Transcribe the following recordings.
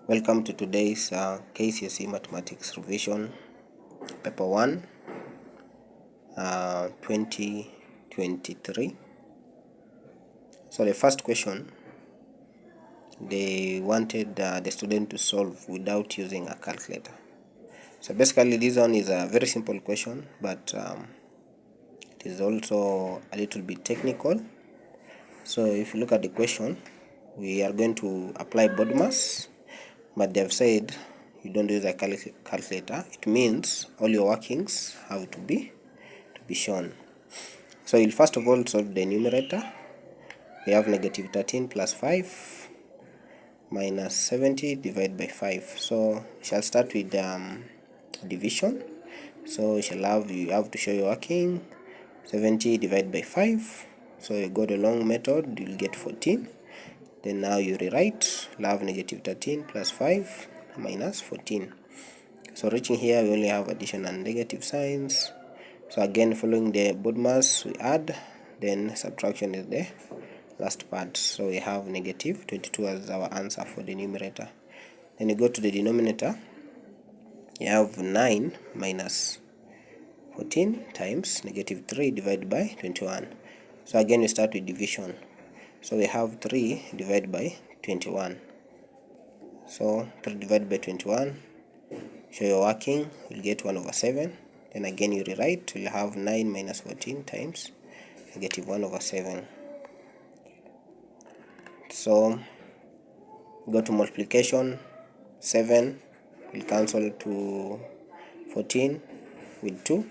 Welcome to today's Kcse Mathematics Revision, Paper 1, 2023. So the first question, they wanted the student to solve without using a calculator. So basically this one is a very simple question, but it is also a little bit technical. So if you look at the question, we are going to apply body mass, but they have said you don't use a calculator. It means all your workings have to be shown. So you'll first of all solve the numerator. We have negative 13 plus 5 minus 70 divided by 5. So we shall start with division. So you have to show your working. 70 divided by 5. So you go the long method, you'll get 14. Then now you rewrite, you'll have negative 13 plus 5 minus 14. So reaching here, we only have addition and negative signs. So again, following the body mass, we add, then subtraction is the last part. So we have negative 22 as our answer for the numerator. Then you go to the denominator, you have 9 minus 14 times negative 3 divided by 21. So again, we start with division. So we have 3 divided by 21. So 3 divided by 21, show your working, you'll get 1 over 7. Then again you rewrite, you'll have 9 minus 14 times negative 1 over 7. So go to multiplication, 7 will cancel to 14 with 2.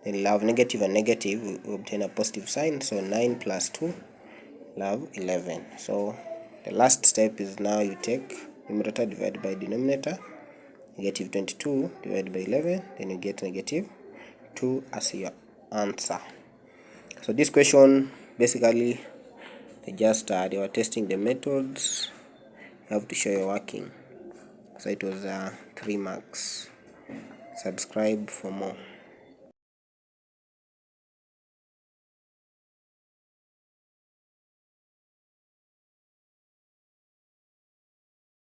Then you'll have negative and negative, we obtain a positive sign. So 9 plus 2 will have 11. So the last step is now you take numerator divided by denominator, negative 22 divided by 11, then you get negative 2 as your answer. So this question basically they were testing the methods. You have to show your working. So it was 3 marks. Subscribe for more.